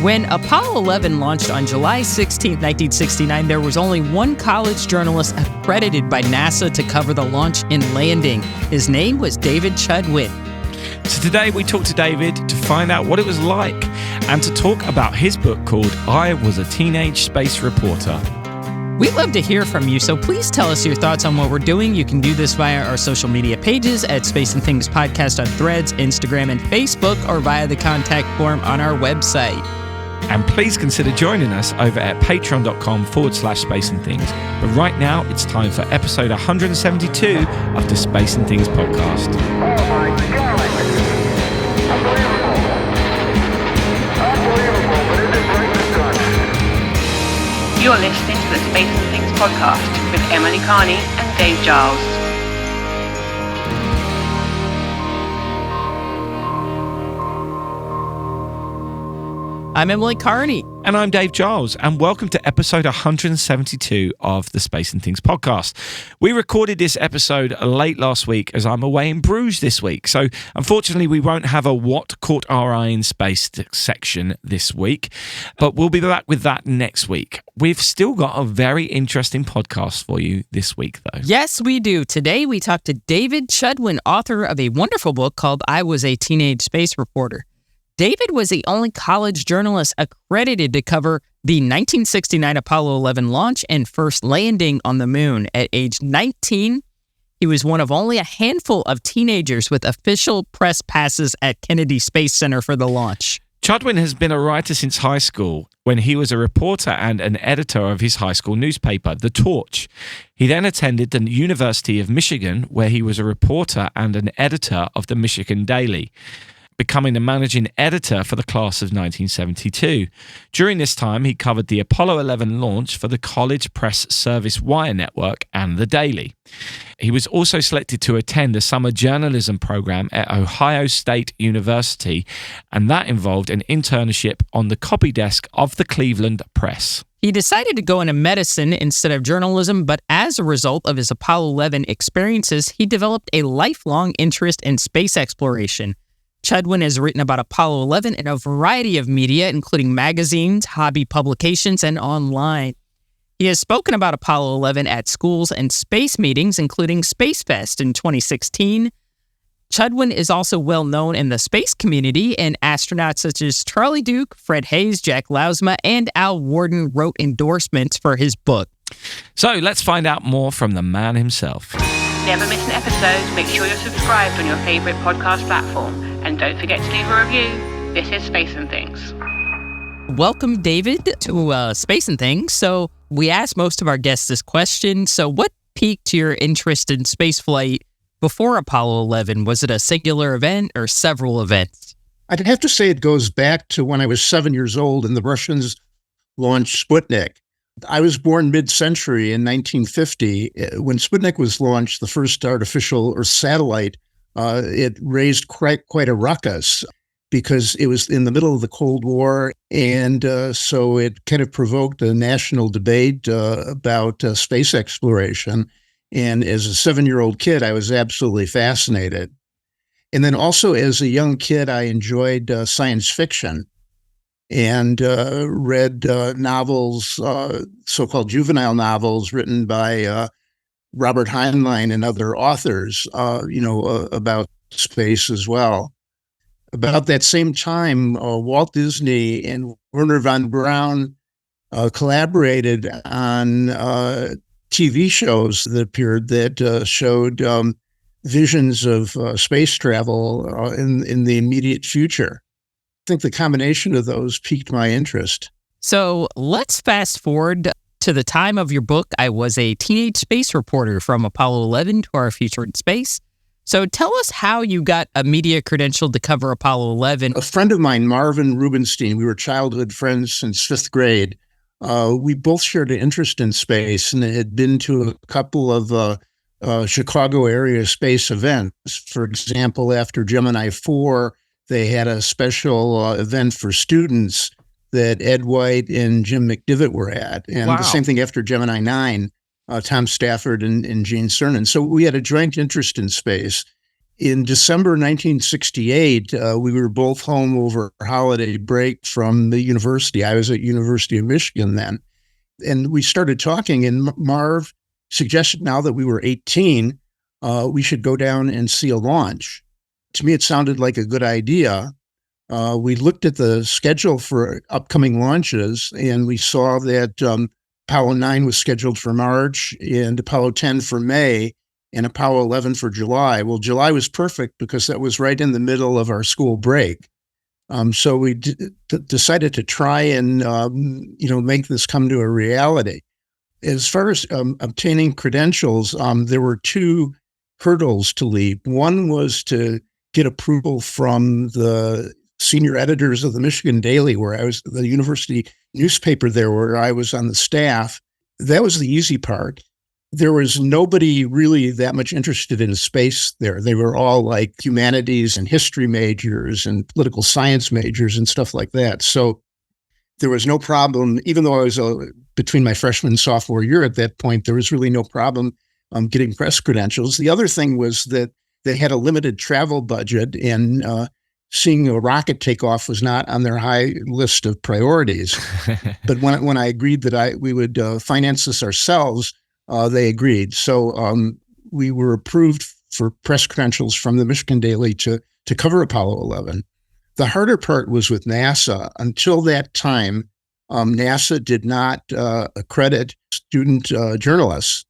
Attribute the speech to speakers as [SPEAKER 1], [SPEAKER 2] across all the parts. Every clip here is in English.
[SPEAKER 1] When Apollo 11 launched on July 16, 1969, there was only one college journalist accredited by NASA to cover the launch and landing. His name was David Chudwin.
[SPEAKER 2] So today we talk to David to find out what it was like and to talk about his book called I Was a Teenage Space Reporter.
[SPEAKER 1] We'd love to hear from you, so please tell us your thoughts on what we're doing. You can do this via our social media pages at Space and Things Podcast on Threads, Instagram, and Facebook, or via the contact form on our website.
[SPEAKER 2] And please consider joining us over at patreon.com/Space and Things. But right now, it's time for episode 172 of the Space and Things podcast.
[SPEAKER 3] Oh my God! Unbelievable! Unbelievable, but it is right this time.
[SPEAKER 4] You're listening to the Space and Things podcast with Emily Carney and Dave Giles.
[SPEAKER 1] I'm Emily Carney.
[SPEAKER 2] And I'm Dave Giles, and welcome to episode 172 of the Space and Things podcast. We recorded this episode late last week as I'm away in Bruges this week, so unfortunately we won't have a What Caught Our Eye in Space section this week, but we'll be back with that next week. We've still got a very interesting podcast for you this week, though.
[SPEAKER 1] Yes, we do. Today we talk to David Chudwin, author of a wonderful book called I Was a Teenage Space Reporter. David was the only college journalist accredited to cover the 1969 Apollo 11 launch and first landing on the moon. At age 19, he was one of only a handful of teenagers with official press passes at Kennedy Space Center for the launch.
[SPEAKER 2] Chudwin has been a writer since high school, when he was a reporter and an editor of his high school newspaper, The Torch. He then attended the University of Michigan, where he was a reporter and an editor of the Michigan Daily, becoming the managing editor for the class of 1972. During this time, he covered the Apollo 11 launch for the College Press Service Wire Network and the Daily. He was also selected to attend a summer journalism program at Ohio State University, and that involved an internship on the copy desk of the Cleveland Press.
[SPEAKER 1] He decided to go into medicine instead of journalism, but as a result of his Apollo 11 experiences, he developed a lifelong interest in space exploration. Chudwin has written about Apollo 11 in a variety of media, including magazines, hobby publications, and online. He has spoken about Apollo 11 at schools and space meetings, including Space Fest in 2016. Chudwin is also well known in the space community, and astronauts such as Charlie Duke, Fred Hayes, Jack Lousma, and Al Worden wrote endorsements for his book.
[SPEAKER 2] So let's find out more from the man himself.
[SPEAKER 4] Never miss an episode. Make sure you're subscribed on your favourite podcast platform. And don't forget to leave a review. This is Space and Things.
[SPEAKER 1] Welcome, David, to Space and Things. So we asked most of our guests this question. So what piqued your interest in spaceflight before Apollo 11? Was it a singular event or several events?
[SPEAKER 5] I'd have to say it goes back to when I was 7 years old and the Russians launched Sputnik. I was born mid-century in 1950. When Sputnik was launched, the first artificial or satellite, it raised quite a ruckus because it was in the middle of the Cold War, and so it kind of provoked a national debate about space exploration. And as a 7-year-old kid, I was absolutely fascinated. And then also as a young kid, I enjoyed science fiction and read novels, so-called juvenile novels written by Robert Heinlein and other authors, about space as well. About that same time, Walt Disney and Werner von Braun collaborated on TV shows that appeared that showed visions of space travel in the immediate future. I think the combination of those piqued my interest.
[SPEAKER 1] So let's fast forward to the time of your book, I Was a Teenage Space Reporter, from Apollo 11 to Our Future in Space. So tell us how you got a media credential to cover Apollo 11.
[SPEAKER 5] A friend of mine, Marvin Rubenstein, we were childhood friends since fifth grade. We both shared an interest in space and had been to a couple of Chicago area space events. For example, after Gemini 4, they had a special event for students that Ed White and Jim McDivitt were at. And
[SPEAKER 1] Wow.
[SPEAKER 5] The same thing after Gemini 9, Tom Stafford and Gene Cernan. So we had a joint interest in space. In December 1968, we were both home over holiday break from the university. I was at University of Michigan then. And we started talking, and Marv suggested now that we were 18, we should go down and see a launch. To me, it sounded like a good idea. We looked at the schedule for upcoming launches, and we saw that Apollo 9 was scheduled for March, and Apollo 10 for May, and Apollo 11 for July. Well, July was perfect because that was right in the middle of our school break. So we decided to try and, make this come to a reality. As far as obtaining credentials, there were two hurdles to leap. One was to get approval from the senior editors of the Michigan Daily, where I was, the university newspaper there, where I was on the staff. That was the easy part. There was nobody really that much interested in space there. They were all like humanities and history majors and political science majors and stuff like that. So there was no problem, even though I was between my freshman and sophomore year at that point, there was really no problem getting press credentials. The other thing was that they had a limited travel budget, and seeing a rocket take off was not on their high list of priorities. But when I agreed that we would finance this ourselves, they agreed. So we were approved for press credentials from the Michigan Daily to cover Apollo 11. The harder part was with NASA. Until that time, NASA did not accredit student journalists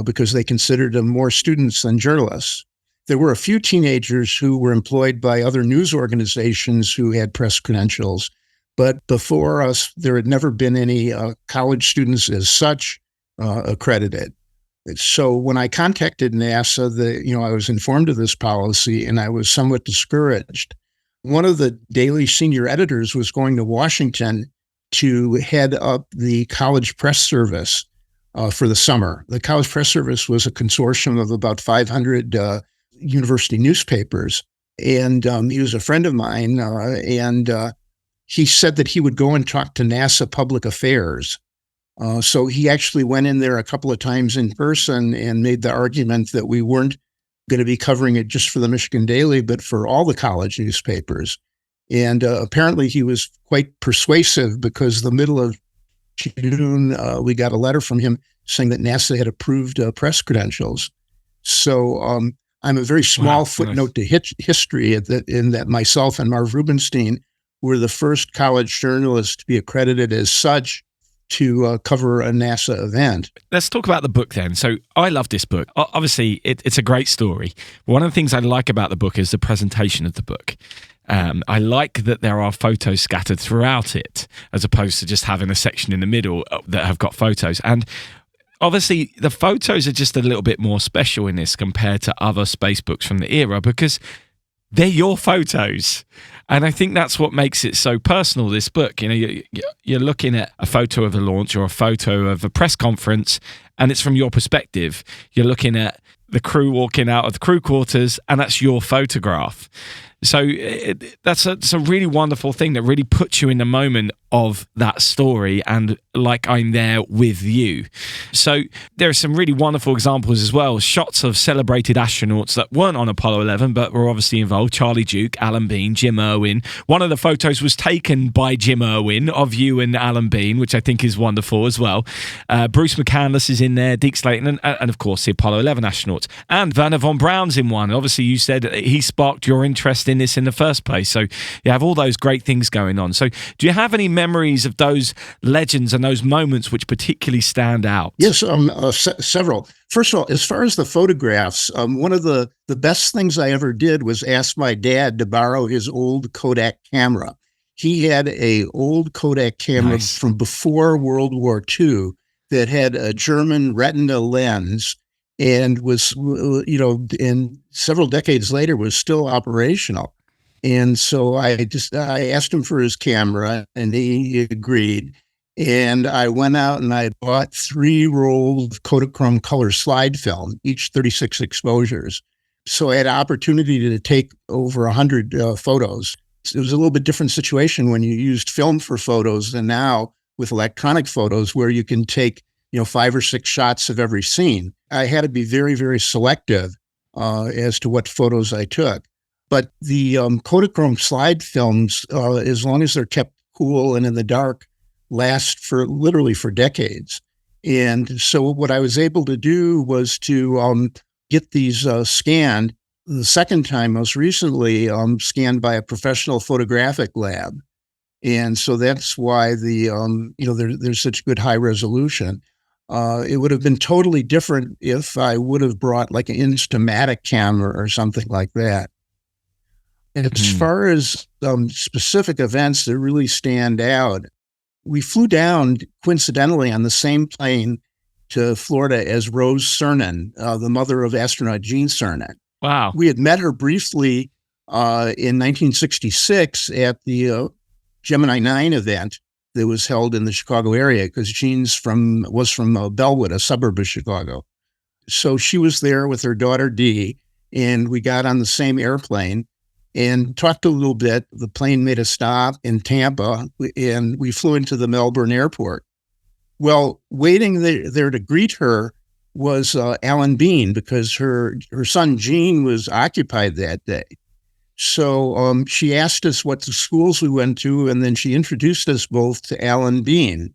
[SPEAKER 5] because they considered them more students than journalists. There were a few teenagers who were employed by other news organizations who had press credentials, but before us, there had never been any college students as such accredited. So when I contacted NASA, I was informed of this policy, and I was somewhat discouraged. One of the Daily senior editors was going to Washington to head up the college press service for the summer. The college press service was a consortium of about 500 university newspapers, and he was a friend of mine, and he said that he would go and talk to NASA Public Affairs. So he actually went in there a couple of times in person and made the argument that we weren't going to be covering it just for the Michigan Daily, but for all the college newspapers. And apparently he was quite persuasive, because the middle of June, we got a letter from him saying that NASA had approved press credentials. So I'm a very small footnote to history in that myself and Marv Rubenstein were the first college journalists to be accredited as such to cover a NASA event.
[SPEAKER 2] Let's talk about the book then. So I love this book. Obviously, it's a great story. One of the things I like about the book is the presentation of the book. I like that there are photos scattered throughout it, as opposed to just having a section in the middle that have got photos. And obviously, the photos are just a little bit more special in this compared to other space books from the era, because they're your photos. And I think that's what makes it so personal, this book. You're looking at a photo of a launch or a photo of a press conference, and it's from your perspective. You're looking at the crew walking out of the crew quarters, and that's your photograph. So that's a really wonderful thing that really puts you in the moment of that story, and like I'm there with you. So there are some really wonderful examples as well. Shots of celebrated astronauts that weren't on Apollo 11 but were obviously involved. Charlie Duke, Alan Bean, Jim Irwin. One of the photos was taken by Jim Irwin of you and Alan Bean, which I think is wonderful as well. Bruce McCandless is in there, Deke Slayton, and of course the Apollo 11 astronauts. And Werner von Braun's in one. Obviously you said he sparked your interest in this in the first place. So you have all those great things going on. So do you have any memories of those legends and those moments which particularly stand out?
[SPEAKER 5] Yes, several. First of all, as far as the photographs, one of the best things I ever did was ask my dad to borrow his old Kodak camera. He had a old Kodak camera from before World War II that had a German retina lens and was, in several decades later was still operational. And so I asked him for his camera, and he agreed. And I went out and I bought 3 rolls of Kodachrome color slide film, each 36 exposures. So I had an opportunity to take over 100 photos. It was a little bit different situation when you used film for photos than now with electronic photos, where you can take 5 or 6 shots of every scene. I had to be very, very selective. as to what photos I took. But the Kodachrome slide films, as long as they're kept cool and in the dark, last for literally for decades. And so what I was able to do was to get these scanned. The second time, most recently, scanned by a professional photographic lab. And so that's why there's such good high resolution. It would have been totally different if I would have brought like an Instamatic camera or something like that. And as far as specific events that really stand out, we flew down coincidentally on the same plane to Florida as Rose Cernan, the mother of astronaut Gene Cernan.
[SPEAKER 2] Wow.
[SPEAKER 5] We had met her briefly in 1966 at the Gemini 9 event that was held in the Chicago area, because Jean's was from Bellwood, a suburb of Chicago. So she was there with her daughter Dee, and we got on the same airplane and talked a little bit. The plane made a stop in Tampa, and we flew into the Melbourne airport. Well, waiting there to greet her was Alan Bean, because her son Gene was occupied that day. So she asked us what the schools we went to, and then she introduced us both to Alan Bean.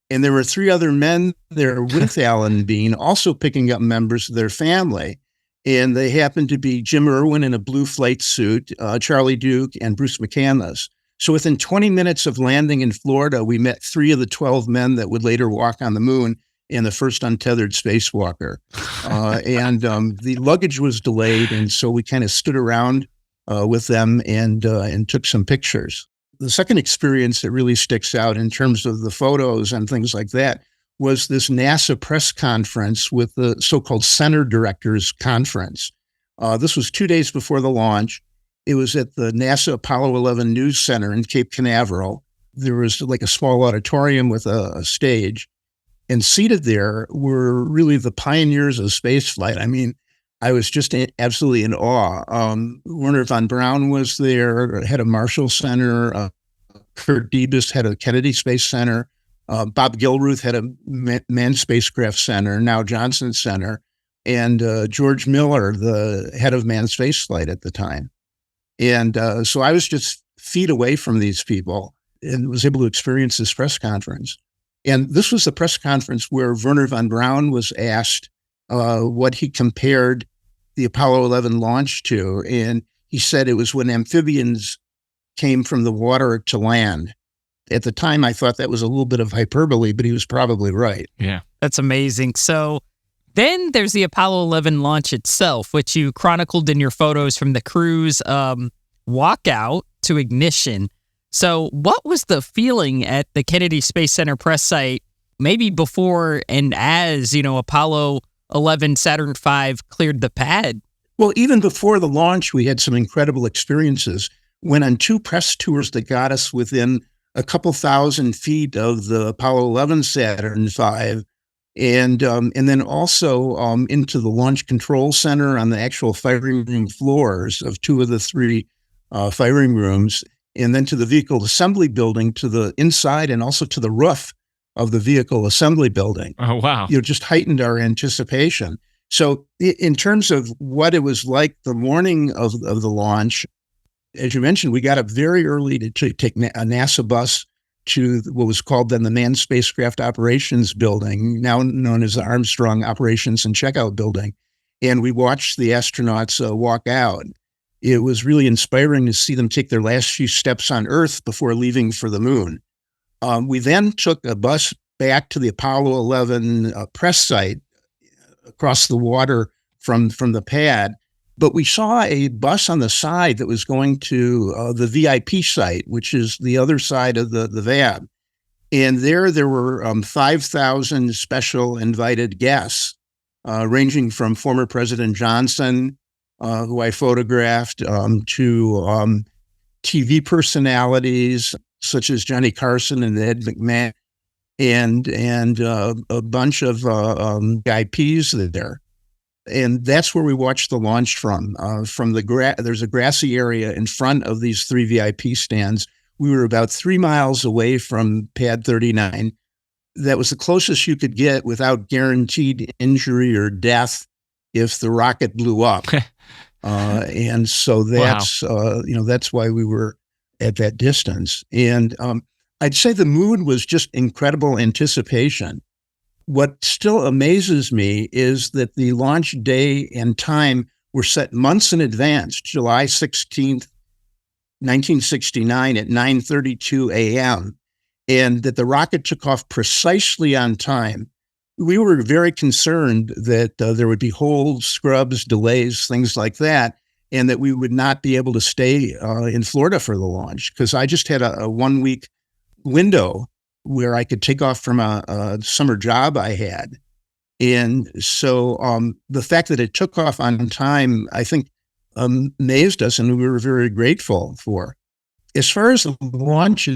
[SPEAKER 5] And there were 3 other men there with Alan Bean, also picking up members of their family. And they happened to be Jim Irwin in a blue flight suit, Charlie Duke, and Bruce McCandless. So within 20 minutes of landing in Florida, we met 3 of the 12 men that would later walk on the moon and the first untethered spacewalker. And the luggage was delayed, and so we kind of stood around with them and took some pictures. The second experience that really sticks out in terms of the photos and things like that was this NASA press conference with the so-called Center Directors Conference. This was 2 days before the launch. It was at the NASA Apollo 11 News Center in Cape Canaveral. There was like a small auditorium with a stage, and seated there were really the pioneers of spaceflight. I mean, I was just absolutely in awe. Werner von Braun was there, head of Marshall Center. Kurt Debus, head of Kennedy Space Center. Bob Gilruth, head of Manned Spacecraft Center, now Johnson Center. And George Miller, the head of Manned Spaceflight at the time. And so I was just feet away from these people and was able to experience this press conference. And this was the press conference where Werner von Braun was asked what he compared the Apollo 11 launch to. And he said it was when amphibians came from the water to land. At the time, I thought that was a little bit of hyperbole, but he was probably right.
[SPEAKER 2] Yeah.
[SPEAKER 1] That's amazing. So then there's the Apollo 11 launch itself, which you chronicled in your photos from the crew's walkout to ignition. So what was the feeling at the Kennedy Space Center press site, maybe before and as, Apollo 11 Saturn V cleared the pad?
[SPEAKER 5] Well, even before the launch, we had some incredible experiences. Went on 2 press tours that got us within a couple thousand feet of the Apollo 11 Saturn V, and then also into the Launch Control Center on the actual firing room floors of 2 of the 3 firing rooms, and then to the vehicle assembly building, to the inside and also to the roof of the vehicle assembly building.
[SPEAKER 2] Oh, wow.
[SPEAKER 5] Just heightened our anticipation. So in terms of what it was like the morning of the launch, as you mentioned, we got up very early to take a NASA bus to what was called then the Manned Spacecraft Operations Building, now known as the Armstrong Operations and Checkout Building. And we watched the astronauts walk out. It was really inspiring to see them take their last few steps on Earth before leaving for the moon. We then took a bus back to the Apollo 11 press site across the water from the pad. But we saw a bus on the side that was going to the VIP site, which is the other side of the VAB. And there were 5,000 special invited guests, ranging from former President Johnson, who I photographed, to TV personalities such as Johnny Carson and Ed McMahon, and a bunch of VIPs there. And that's where we watched the launch from. There's a grassy area in front of these 3 VIP stands. We were about 3 miles away from Pad 39. That was the closest you could get without guaranteed injury or death. if the rocket blew up. And so that's, that's why we were at that distance. And I'd say the mood was just incredible anticipation. What still amazes me is that the launch day and time were set months in advance, July 16th, 1969 at 9:32 a.m., and that the rocket took off precisely on time. We were very concerned that there would be holes, scrubs, delays, things like that, and that we would not be able to stay in Florida for the launch, because I just had a 1 week window where I could take off from a summer job I had. And so the fact that it took off on time, I think, amazed us, and we were very grateful for. As far as the launch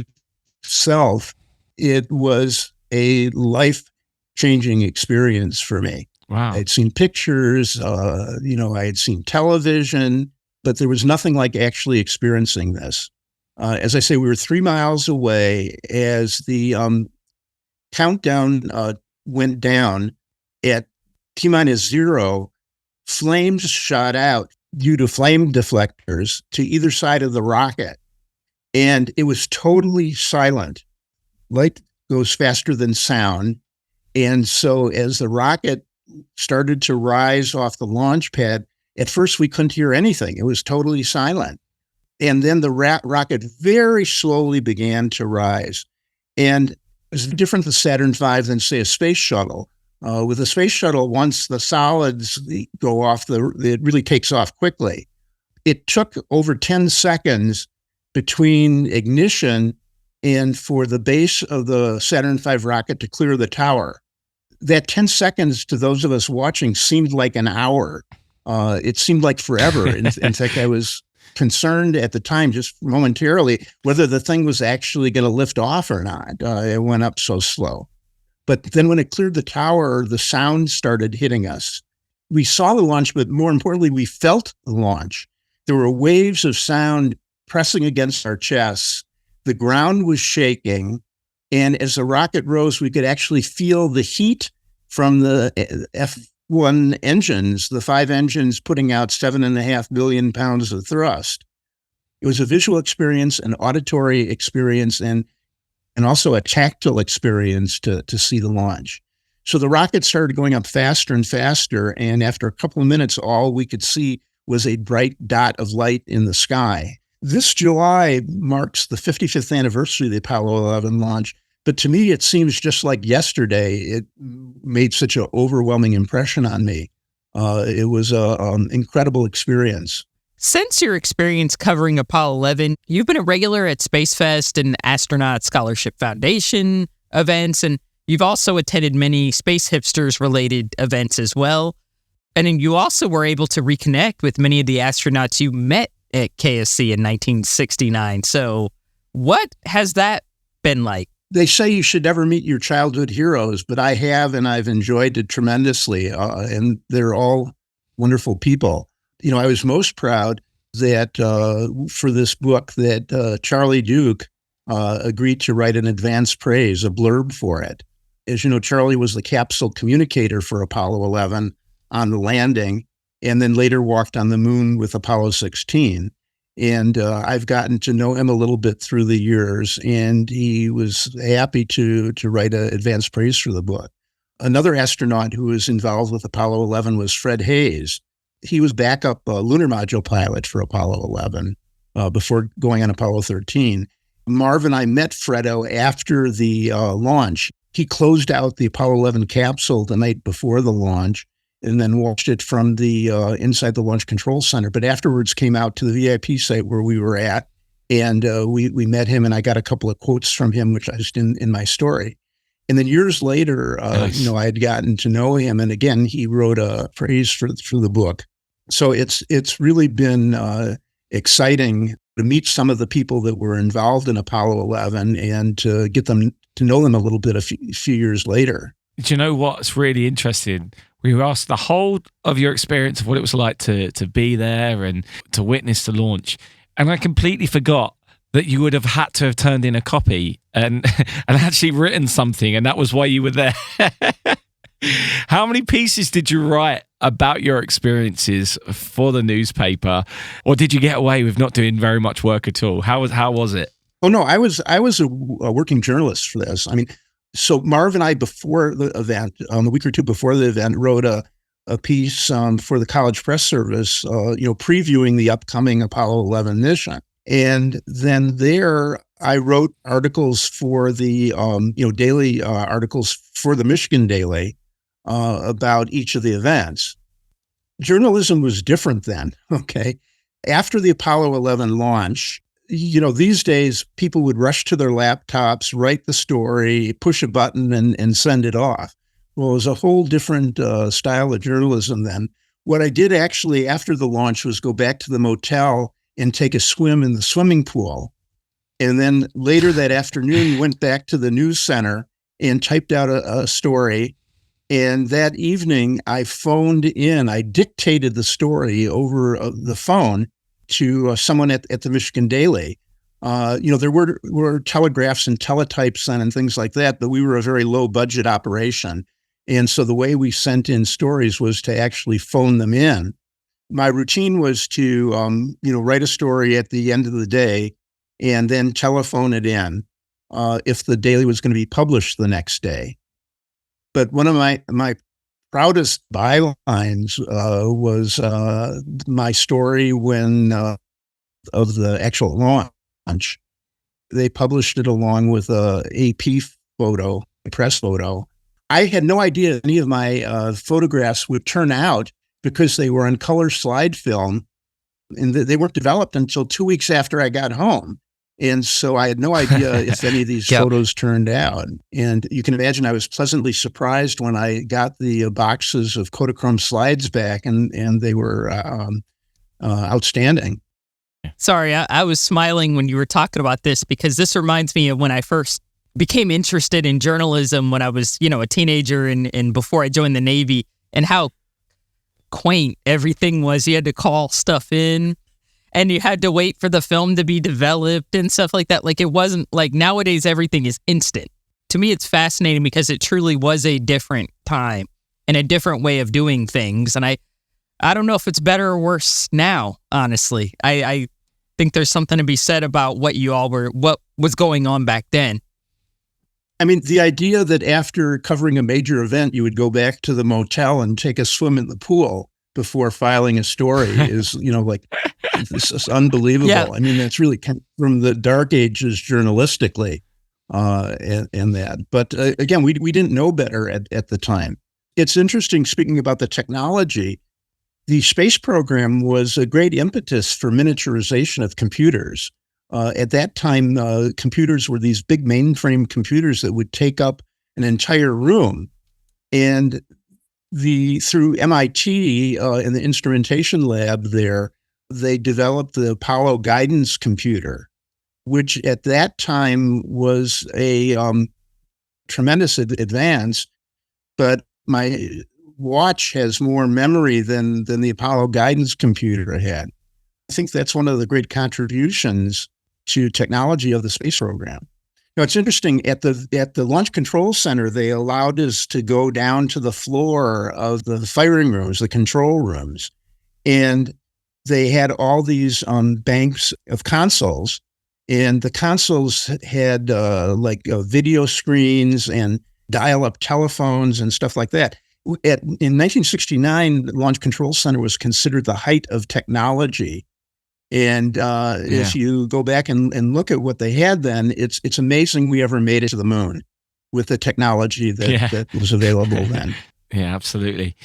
[SPEAKER 5] itself, it was a life-changing experience for me.
[SPEAKER 2] Wow.
[SPEAKER 5] I'd seen pictures, I had seen television, but there was nothing like actually experiencing this. As I say, we were 3 miles away as the countdown went down at T-minus 0. Flames shot out due to flame deflectors to either side of the rocket. And it was totally silent. Light goes faster than sound. And so as the rocket started to rise off the launch pad, at first we couldn't hear anything. It was totally silent. And then the rocket very slowly began to rise. And it's different with Saturn V than, say, a space shuttle. With a space shuttle, once the solids go off, it really takes off quickly. It took over 10 seconds between ignition and for the base of the Saturn V rocket to clear the tower. That 10 seconds to those of us watching seemed like an hour. It seemed like forever. In fact, I was concerned at the time, just momentarily, whether the thing was actually going to lift off or not. It went up so slow. But then when it cleared the tower, the sound started hitting us. We saw the launch, but more importantly, we felt the launch. There were waves of sound pressing against our chests. The ground was shaking. And as the rocket rose, we could actually feel the heat from the F1 engines, the 5 engines putting out 7.5 billion pounds of thrust. It was a visual experience, an auditory experience, and also a tactile experience to see the launch. So the rocket started going up faster and faster, and after a couple of minutes, all we could see was a bright dot of light in the sky. This July marks the 55th anniversary of the Apollo 11 launch, but to me, it seems just like yesterday. It made such an overwhelming impression on me. It was an incredible experience.
[SPEAKER 1] Since your experience covering Apollo 11, you've been a regular at Space Fest and Astronaut Scholarship Foundation events, and you've also attended many Space Hipsters-related events as well. And then you also were able to reconnect with many of the astronauts you met at KSC in 1969. So what has that been like?
[SPEAKER 5] They say you should never meet your childhood heroes, but I have, and I've enjoyed it tremendously, and they're all wonderful people. I was most proud that for this book that Charlie Duke agreed to write an advance praise, a blurb for it. As you know, Charlie was the capsule communicator for Apollo 11 on the landing, and then later walked on the moon with Apollo 16. And I've gotten to know him a little bit through the years, and he was happy to write an advance praise for the book. Another astronaut who was involved with Apollo 11 was Fred Hayes. He was backup lunar module pilot for Apollo 11 before going on Apollo 13. Marv and I met Fredo after the launch. He closed out the Apollo 11 capsule the night before the launch and then watched it from the inside the Launch Control Center. But afterwards came out to the VIP site where we were at, and we met him, and I got a couple of quotes from him, which I just in my story. And then years later,
[SPEAKER 2] Nice.
[SPEAKER 5] I had gotten to know him, and again, he wrote a praise for the book. So it's really been exciting to meet some of the people that were involved in Apollo 11 and to get them to know them a little bit a few years later.
[SPEAKER 2] Do you know what's really interesting? We were asked the whole of your experience of what it was like to be there and to witness the launch. And I completely forgot that you would have had to have turned in a copy and actually written something, and that was why you were there. How many pieces did you write about your experiences for the newspaper, or did you get away with not doing very much work at all? How was it?
[SPEAKER 5] Oh no, I was a working journalist for this. I mean, so Marv and I, before the event, a week or two before the event, wrote a piece for the College Press Service, previewing the upcoming Apollo 11 mission. And then there, I wrote articles for the daily articles for the Michigan Daily about each of the events. Journalism was different then. Okay, after the Apollo 11 launch, these days people would rush to their laptops, write the story, push a button, and send it off. Well, it was a whole different style of journalism then. What I did actually after the launch was go back to the motel and take a swim in the swimming pool. And then later that afternoon, went back to the news center and typed out a story. And that evening, I dictated the story over the phone to someone at the Michigan Daily. There were telegraphs and teletypes then and things like that, but we were a very low budget operation. And so the way we sent in stories was to actually phone them in. My routine was to, write a story at the end of the day and then telephone it in if the Daily was going to be published the next day. But one of my proudest bylines was my story when of the actual launch. They published it along with a AP photo, a press photo. I had no idea any of my photographs would turn out because they were on color slide film, and they weren't developed until 2 weeks after I got home. And so I had no idea if any of these photos turned out. And you can imagine I was pleasantly surprised when I got the boxes of Kodachrome slides back, and they were outstanding.
[SPEAKER 1] Sorry, I was smiling when you were talking about this because this reminds me of when I first became interested in journalism when I was, a teenager and before I joined the Navy, and how quaint everything was. You had to call stuff in and you had to wait for the film to be developed and stuff like that. Like, it wasn't like nowadays everything is instant. To me, it's fascinating because it truly was a different time and a different way of doing things. And I don't know if it's better or worse now, honestly. I think there's something to be said about what was going on back then.
[SPEAKER 5] I mean, the idea that after covering a major event, you would go back to the motel and take a swim in the pool before filing a story is, this is unbelievable. Yeah. I mean, that's really from the dark ages journalistically and that. But again, we didn't know better at the time. It's interesting, speaking about the technology, the space program was a great impetus for miniaturization of computers. At that time, computers were these big mainframe computers that would take up an entire room. And through MIT in the instrumentation lab there, they developed the Apollo guidance computer, which at that time was a tremendous advance. But my watch has more memory than the Apollo guidance computer had. I think that's one of the great contributions to technology of the space program. It's interesting, at the Launch Control Center, they allowed us to go down to the floor of the firing rooms, the control rooms, and they had all these banks of consoles, and the consoles had video screens and dial-up telephones and stuff like that. In 1969, the Launch Control Center was considered the height of technology. And if you go back and look at what they had then, it's amazing we ever made it to the moon with the technology that was available then.
[SPEAKER 2] Yeah, absolutely.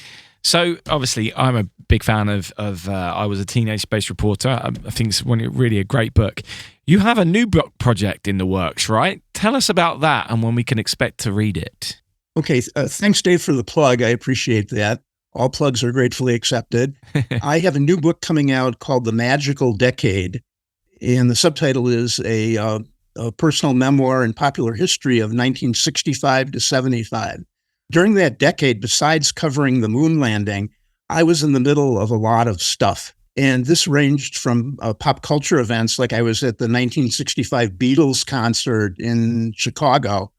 [SPEAKER 2] So obviously, I'm a big fan of I Was a Teenage Space Reporter. I think it's really a great book. You have a new book project in the works, right? Tell us about that and when we can expect to read it.
[SPEAKER 5] Okay, thanks, Dave, for the plug. I appreciate that. All plugs are gratefully accepted. I have a new book coming out called The Magical Decade, and the subtitle is a personal memoir and popular history of 1965 to 75. During that decade, besides covering the moon landing, I was in the middle of a lot of stuff. And this ranged from pop culture events, like I was at the 1965 Beatles concert in Chicago,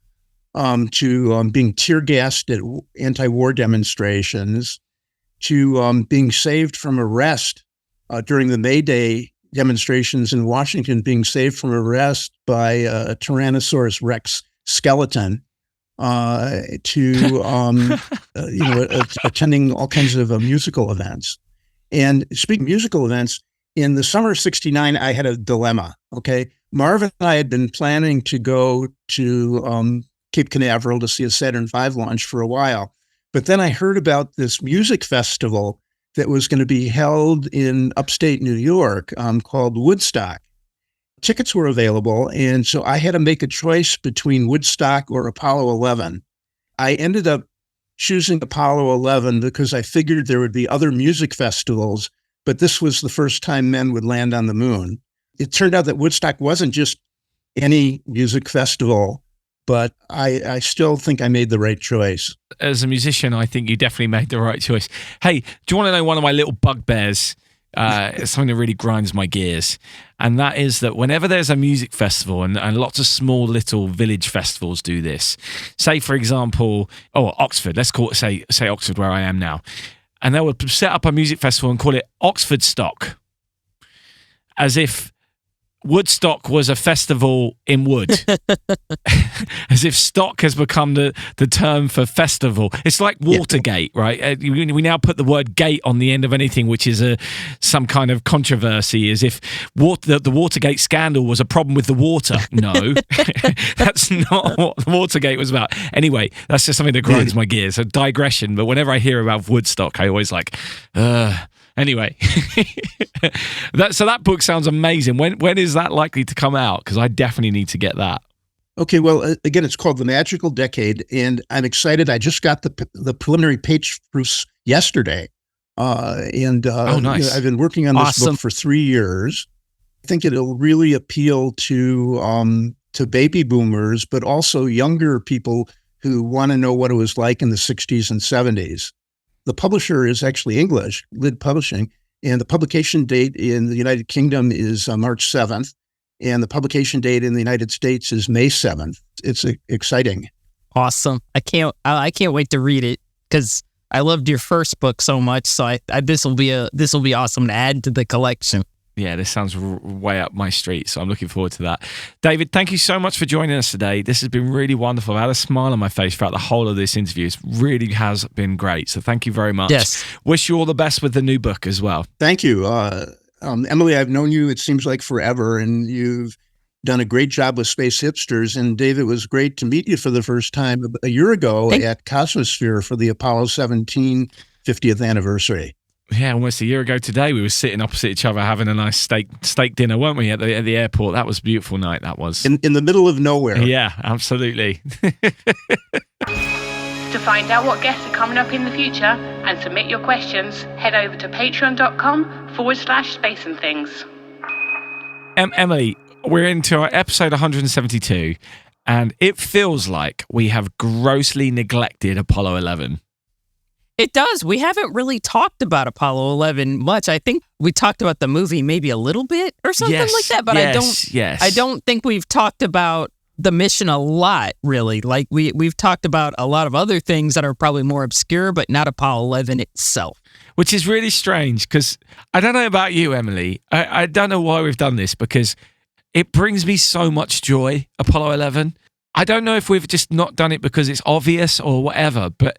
[SPEAKER 5] to being tear gassed at anti-war demonstrations, to being saved from arrest during the May Day demonstrations in Washington, being saved from arrest by a Tyrannosaurus Rex skeleton, to attending all kinds of musical events. And speaking of musical events, in the summer of '69, I had a dilemma. Okay, Marv and I had been planning to go to Cape Canaveral to see a Saturn V launch for a while, but then I heard about this music festival that was going to be held in upstate New York called Woodstock. Tickets were available, and so I had to make a choice between Woodstock or Apollo 11. I ended up choosing Apollo 11 because I figured there would be other music festivals, but this was the first time men would land on the moon. It turned out that Woodstock wasn't just any music festival, but I still think I made the right choice.
[SPEAKER 2] As a musician, I think you definitely made the right choice. Hey, do you want to know one of my little bugbears? It's something that really grinds my gears. And that is that whenever there's a music festival, and lots of small little village festivals do this, say, for example, Oxford, let's call it, say Oxford, where I am now. And they would set up a music festival and call it Oxford Stock, as if Woodstock was a festival in wood. As if stock has become the term for festival. It's like Watergate, right? We now put the word gate on the end of anything which is some kind of controversy, as if the Watergate scandal was a problem with the water. No, that's not what the Watergate was about. Anyway, that's just something that grinds my gears. A digression, but whenever I hear about Woodstock, I always like, Anyway, so that book sounds amazing. When is that likely to come out? Because I definitely need to get that.
[SPEAKER 5] Okay, well, again, it's called The Magical Decade, and I'm excited. I just got the preliminary page proofs yesterday.
[SPEAKER 2] Nice.
[SPEAKER 5] I've been working on this book for 3 years. I think it'll really appeal to baby boomers, but also younger people who want to know what it was like in the 60s and 70s. The publisher is actually English, Lid Publishing, and the publication date in the United Kingdom is March 7th, and the publication date in the United States is May 7th. It's exciting.
[SPEAKER 1] Awesome. I can't wait to read it because I loved your first book so much. So this will be awesome to add to the collection.
[SPEAKER 2] Yeah, this sounds way up my street, so I'm looking forward to that. David, thank you so much for joining us today. This has been really wonderful. I had a smile on my face throughout the whole of this interview. It really has been great, so thank you very much.
[SPEAKER 1] Yes.
[SPEAKER 2] Wish you all the best with the new book as well.
[SPEAKER 5] Thank you. Emily, I've known you, it seems like forever, and you've done a great job with Space Hipsters. And David, it was great to meet you for the first time a year ago at Cosmosphere for the Apollo 17 50th anniversary.
[SPEAKER 2] Yeah, almost a year ago today, we were sitting opposite each other having a nice steak dinner, weren't we, at the airport? That was a beautiful night, that was.
[SPEAKER 5] In the middle of nowhere.
[SPEAKER 2] Yeah, absolutely.
[SPEAKER 4] To find out what guests are coming up in the future and submit your questions, head over to patreon.com/Space and Things.
[SPEAKER 2] Emily, we're into our episode 172, and it feels like we have grossly neglected Apollo 11.
[SPEAKER 1] It does. We haven't really talked about Apollo 11 much. I think we talked about the movie maybe a little bit or something like that, but I don't think we've talked about the mission a lot, really. Like we've talked about a lot of other things that are probably more obscure, but not Apollo 11 itself.
[SPEAKER 2] Which is really strange because I don't know about you, Emily. I don't know why we've done this because it brings me so much joy, Apollo 11. I don't know if we've just not done it because it's obvious or whatever, but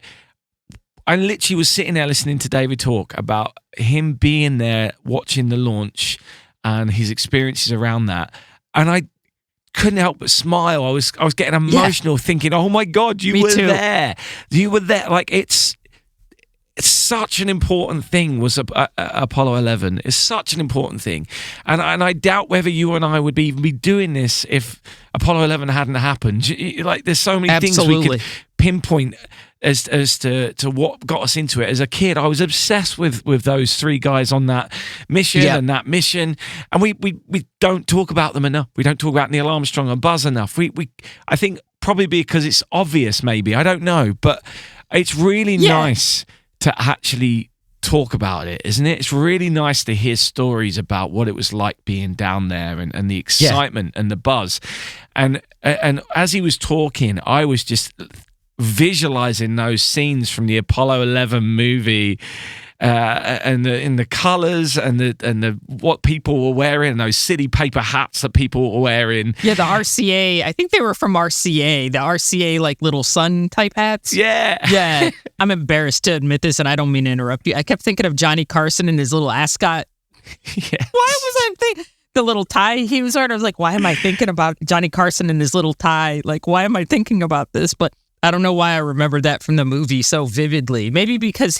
[SPEAKER 2] I literally was sitting there listening to David talk about him being there, watching the launch and his experiences around that. And I couldn't help but smile. I was getting emotional thinking, oh my God, you were there. You were there. Like it's such an important thing was Apollo 11. It's such an important thing. And I doubt whether you and I would even be doing this if Apollo 11 hadn't happened. Like there's so many things we could pinpoint as to what got us into it. As a kid, I was obsessed with those three guys on that mission and that mission. And we don't talk about them enough. We don't talk about Neil Armstrong and Buzz enough. I think probably because it's obvious maybe. I don't know. But it's really nice to actually talk about it, isn't it? It's really nice to hear stories about what it was like being down there and the excitement and the buzz. And as he was talking, I was just visualizing those scenes from the Apollo 11 movie, and the colors and the what people were wearing, and those city paper hats that people were wearing.
[SPEAKER 1] Yeah, the RCA. I think they were from RCA. The RCA like little sun type hats.
[SPEAKER 2] Yeah.
[SPEAKER 1] I'm embarrassed to admit this, and I don't mean to interrupt you. I kept thinking of Johnny Carson and his little ascot.
[SPEAKER 2] Yes.
[SPEAKER 1] Why was I thinking the little tie he was wearing? I was like, why am I thinking about Johnny Carson and his little tie? Like, why am I thinking about this? But I don't know why I remember that from the movie so vividly. Maybe because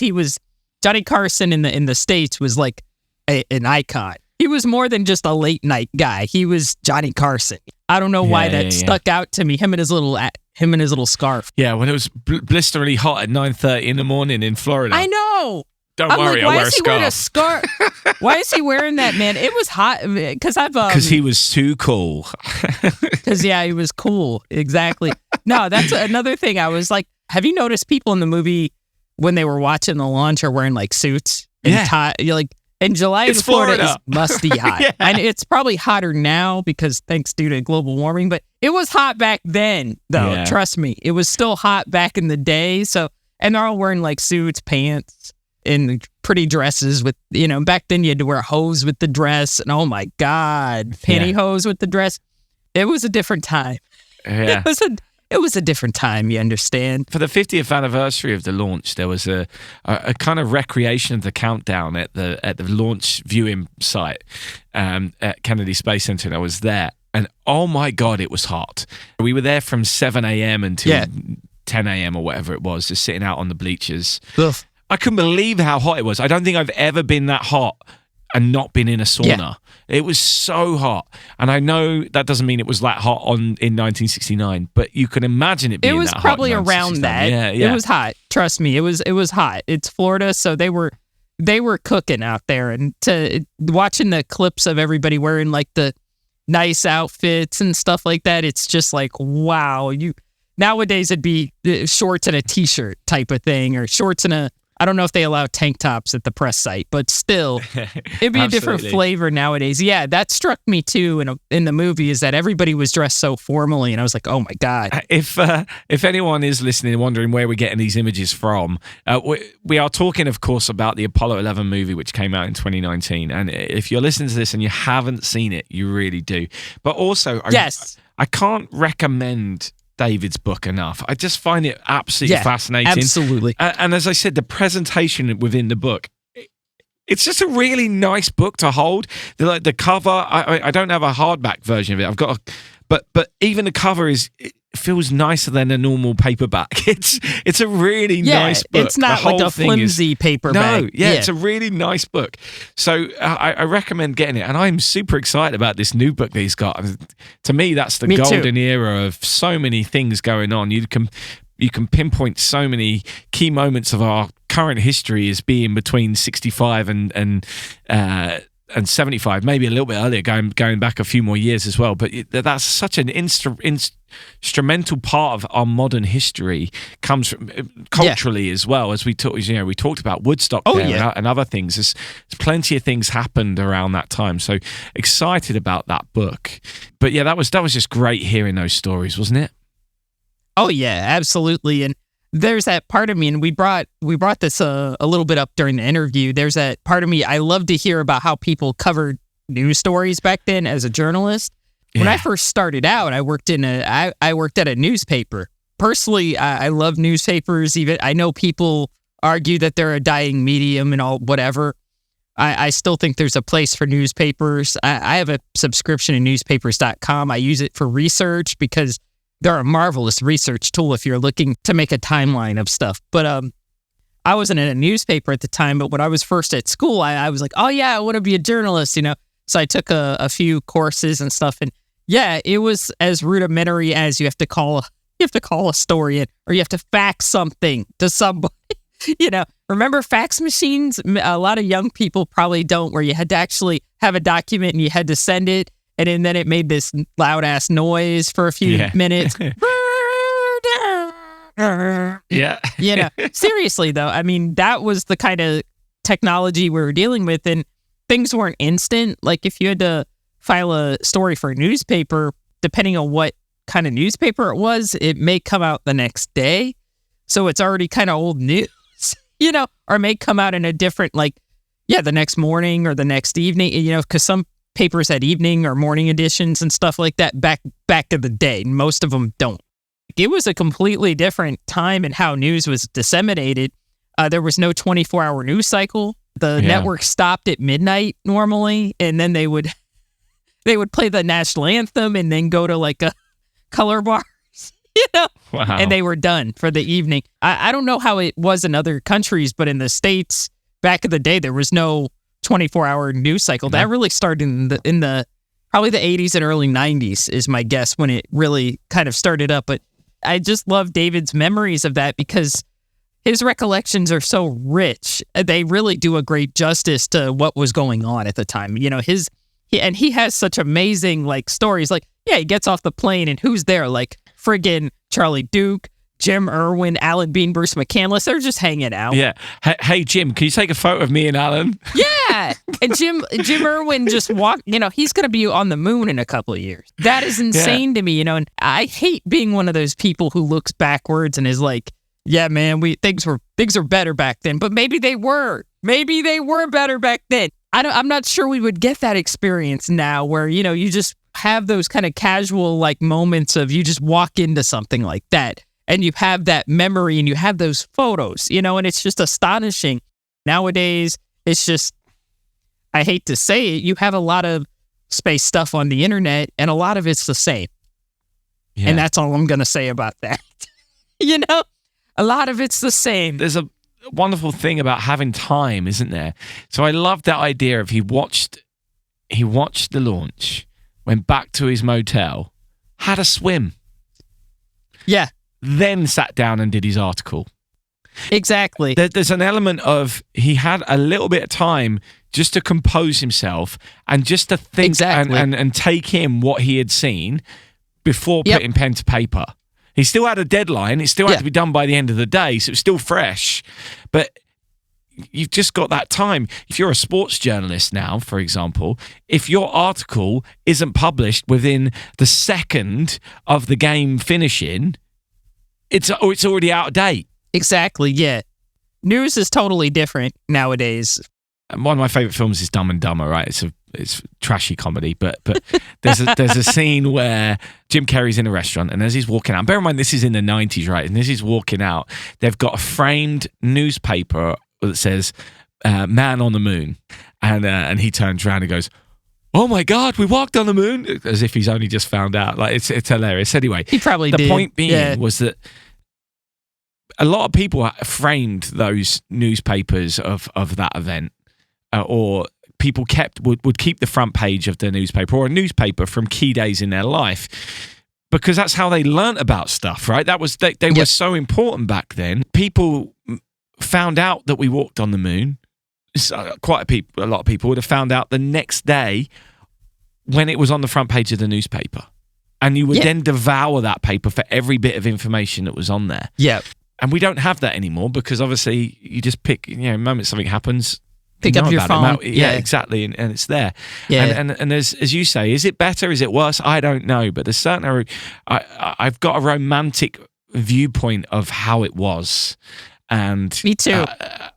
[SPEAKER 1] Johnny Carson in the States was like an icon. He was more than just a late night guy. He was Johnny Carson. I don't know why that stuck out to me. Him and his little scarf.
[SPEAKER 2] Yeah, when it was blisteringly hot at 9:30 in the morning in Florida.
[SPEAKER 1] I know.
[SPEAKER 2] Don't worry, I'll wear a scarf.
[SPEAKER 1] Why is he wearing that, man? It was hot because
[SPEAKER 2] he was too cool.
[SPEAKER 1] Because he was cool. Exactly. No, that's another thing. I was like, have you noticed people in the movie when they were watching the launch are wearing like suits and tie? You're like, in July,
[SPEAKER 2] it's
[SPEAKER 1] Florida is musty hot.
[SPEAKER 2] Yeah.
[SPEAKER 1] And it's probably hotter now because thanks due to global warming, but it was hot back then, though.
[SPEAKER 2] Yeah.
[SPEAKER 1] Trust me. It was still hot back in the day. So, and they're all wearing like suits, pants, and pretty dresses with, back then you had to wear hose with the dress. And oh my God, pantyhose with the dress. It was a different time.
[SPEAKER 2] Yeah.
[SPEAKER 1] It was a different time, you understand?
[SPEAKER 2] For the 50th anniversary of the launch, there was a kind of recreation of the countdown at the launch viewing site at Kennedy Space Center, and I was there. And oh my God, it was hot. We were there from 7 a.m. until 10 a.m. or whatever it was, just sitting out on the bleachers.
[SPEAKER 1] Ugh.
[SPEAKER 2] I couldn't believe how hot it was. I don't think I've ever been that hot and not been in a sauna. Yeah. It was so hot. And I know that doesn't mean it was that hot in 1969, but you can imagine it being that hot. It was
[SPEAKER 1] probably around that.
[SPEAKER 2] Yeah.
[SPEAKER 1] It was hot. Trust me, it was hot. It's Florida, so they were cooking out there, and watching the clips of everybody wearing like the nice outfits and stuff like that, it's just like, wow. Nowadays it'd be shorts and a t-shirt type of thing, or shorts and I don't know if they allow tank tops at the press site, but still, it'd be a different flavor nowadays. Yeah, that struck me too in the movie, is that everybody was dressed so formally, and I was like, oh my God.
[SPEAKER 2] If anyone is listening and wondering where we're getting these images from, we are talking, of course, about the Apollo 11 movie, which came out in 2019. And if you're listening to this and you haven't seen it, you really do. But also, I can't recommend David's book enough. I just find it absolutely fascinating.
[SPEAKER 1] Absolutely.
[SPEAKER 2] And as I said, the presentation within the book, it's just a really nice book to hold. The cover, I don't have a hardback version of it. I've got but even the cover it feels nicer than a normal paperback. It's a really nice book.
[SPEAKER 1] It's not like a flimsy paperback.
[SPEAKER 2] No, it's a really nice book. So I recommend getting it. And I'm super excited about this new book that he's got. To me, that's the golden era of so many things going on. You can pinpoint so many key moments of our current history as being between 65 and 75, maybe a little bit earlier, going back a few more years as well. But that's such an instrumental part of our modern history, comes from culturally as well. As we talked about Woodstock and other things. There's plenty of things happened around that time. So excited about that book. But yeah, that was just great hearing those stories, wasn't it?
[SPEAKER 1] Oh yeah, absolutely. And there's that part of me, and we brought this a little bit up during the interview. There's that part of me, I love to hear about how people covered news stories back then as a journalist. Yeah. When I first started out, I worked at a newspaper. Personally, I love newspapers. Even I know people argue that they're a dying medium and all whatever. I still think there's a place for newspapers. I have a subscription to newspapers.com. I use it for research because they're a marvelous research tool if you're looking to make a timeline of stuff. But I wasn't in a newspaper at the time, but when I was first at school, I was like, oh yeah, I want to be a journalist, So I took a few courses and stuff, and yeah, it was as rudimentary as you have to call a story in, or you have to fax something to somebody. Remember fax machines? A lot of young people probably don't, where you had to actually have a document and you had to send it. And then it made this loud ass noise for a few minutes.
[SPEAKER 2] Yeah.
[SPEAKER 1] Seriously though, I mean, that was the kind of technology we were dealing with, and things weren't instant. Like if you had to file a story for a newspaper, depending on what kind of newspaper it was, it may come out the next day. So it's already kind of old news, or it may come out in a different, the next morning or the next evening, because some papers had evening or morning editions and stuff like that back to the day. Most of them don't. It was a completely different time in how news was disseminated. There was no 24-hour news cycle. The network stopped at midnight normally, and then they would play the national anthem and then go to like a color bars,
[SPEAKER 2] Wow.
[SPEAKER 1] And they were done for the evening. I don't know how it was in other countries, but in the States back in the day, there was no 24-hour news cycle. That really started in the probably the 80s and early 90s is my guess when it really kind of started up. But I just love David's memories of that because his recollections are so rich. They really do a great justice to what was going on at the time. He has such amazing stories. He gets off the plane and who's there? Friggin' Charlie Duke, Jim Irwin, Alan Bean, Bruce McCandless. They're just hanging out.
[SPEAKER 2] Yeah. Hey, Jim, can you take a photo of me and Alan?
[SPEAKER 1] Yeah. And Jim Irwin just walked, he's going to be on the moon in a couple of years. That is insane to me, and I hate being one of those people who looks backwards and is like, yeah, man, things were better back then, but maybe they were better back then. I'm not sure we would get that experience now where, you just have those kind of casual moments of you just walk into something like that and you have that memory and you have those photos, and it's just astonishing. Nowadays, it's just, I hate to say it, you have a lot of space stuff on the internet and a lot of it's the same. Yeah. And that's all I'm going to say about that. A lot of it's the same.
[SPEAKER 2] There's a wonderful thing about having time, isn't there? So I love that idea of he watched the launch, went back to his motel, had a swim.
[SPEAKER 1] Yeah.
[SPEAKER 2] Then sat down and did his article.
[SPEAKER 1] Exactly.
[SPEAKER 2] There's an element of he had a little bit of time just to compose himself and just to think and take in what he had seen before putting pen to paper. He still had a deadline. It still had to be done by the end of the day, so it was still fresh. But you've just got that time. If you're a sports journalist now, for example, if your article isn't published within the second of the game finishing, it's already out of date.
[SPEAKER 1] Exactly, yeah. News is totally different nowadays.
[SPEAKER 2] One of my favorite films is Dumb and Dumber, right? It's trashy comedy, but there's a scene where Jim Carrey's in a restaurant, and as he's walking out, bear in mind this is in the 90s, right? And as he's walking out, they've got a framed newspaper that says "Man on the Moon," and he turns around and goes, "Oh my God, we walked on the moon!" As if he's only just found out. It's hilarious. Anyway,
[SPEAKER 1] he probably
[SPEAKER 2] did. The point being
[SPEAKER 1] was
[SPEAKER 2] that a lot of people framed those newspapers of that event. Or people would keep the front page of the newspaper or a newspaper from key days in their life because that's how they learnt about stuff, right? That was they were so important back then. People found out that we walked on the moon. A lot of people would have found out the next day when it was on the front page of the newspaper, and you would then devour that paper for every bit of information that was on there.
[SPEAKER 1] Yeah,
[SPEAKER 2] and we don't have that anymore because obviously you just pick. The moment something happens.
[SPEAKER 1] Pick up your phone.
[SPEAKER 2] Yeah, exactly, and it's there.
[SPEAKER 1] Yeah.
[SPEAKER 2] And as you say, is it better? Is it worse? I don't know, but there's certainly I've got a romantic viewpoint of how it was, and
[SPEAKER 1] me too.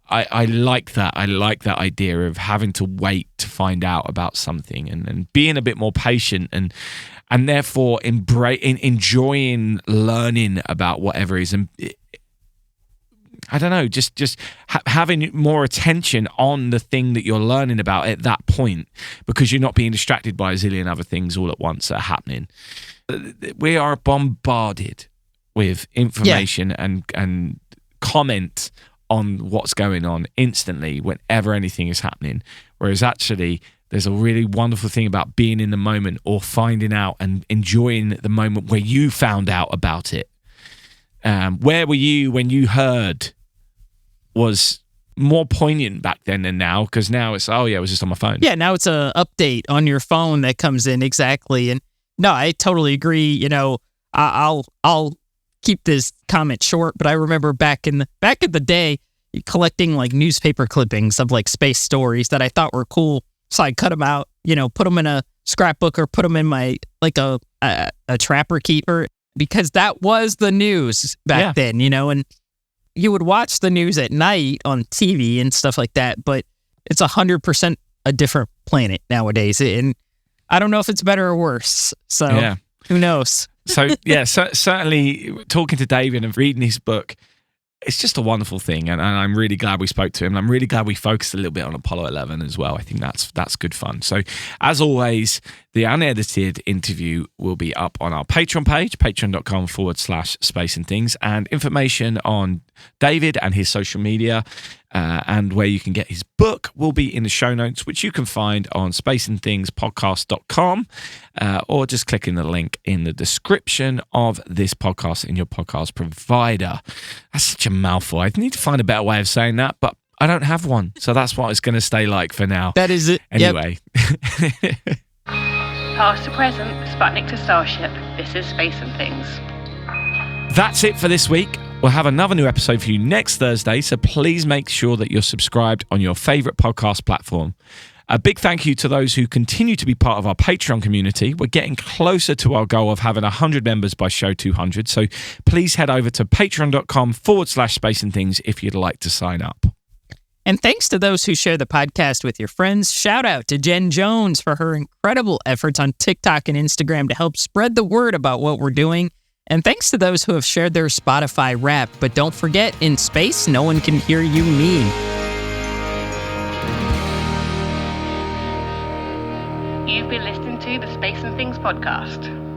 [SPEAKER 2] I like that. I like that idea of having to wait to find out about something, and being a bit more patient, and therefore enjoying learning about whatever is. And I don't know, just having more attention on the thing that you're learning about at that point because you're not being distracted by a zillion other things all at once that are happening. We are bombarded with information and comment on what's going on instantly whenever anything is happening. Whereas actually, there's a really wonderful thing about being in the moment or finding out and enjoying the moment where you found out about it. Where were you when you heard was more poignant back then than now, because now it's, it was just on my phone.
[SPEAKER 1] Yeah, now it's a update on your phone that comes in, exactly. And no, I totally agree. I'll keep this comment short, but I remember back in the day, collecting like newspaper clippings of like space stories that I thought were cool. So I cut them out, put them in a scrapbook or put them in my like a trapper keeper, because that was the news back then, and you would watch the news at night on TV and stuff like that, but it's 100% a different planet nowadays. And I don't know if it's better or worse. So who knows?
[SPEAKER 2] So certainly talking to David and reading his book, it's just a wonderful thing, and I'm really glad we spoke to him. And I'm really glad we focused a little bit on Apollo 11 as well. I think that's good fun. So, as always, the unedited interview will be up on our Patreon page, patreon.com/Space and Things, and information on David and his social media and where you can get his book will be in the show notes, which you can find on spaceandthingspodcast.com or just clicking the link in the description of this podcast in your podcast provider. That's such a mouthful. I need to find a better way of saying that, but I don't have one. So that's what it's going to stay like for now.
[SPEAKER 1] That is it.
[SPEAKER 2] Anyway.
[SPEAKER 1] Yep.
[SPEAKER 4] Past to present, Sputnik to Starship, this is Space and Things.
[SPEAKER 2] That's it for this week. We'll have another new episode for you next Thursday, so please make sure that you're subscribed on your favourite podcast platform. A big thank you to those who continue to be part of our Patreon community. We're getting closer to our goal of having 100 members by show 200, so please head over to patreon.com/Space and Things if you'd like to sign up.
[SPEAKER 1] And thanks to those who share the podcast with your friends. Shout out to Jen Jones for her incredible efforts on TikTok and Instagram to help spread the word about what we're doing. And thanks to those who have shared their Spotify rap. But don't forget, in space, no one can hear you mean.
[SPEAKER 4] You've been listening to the Space and Things podcast.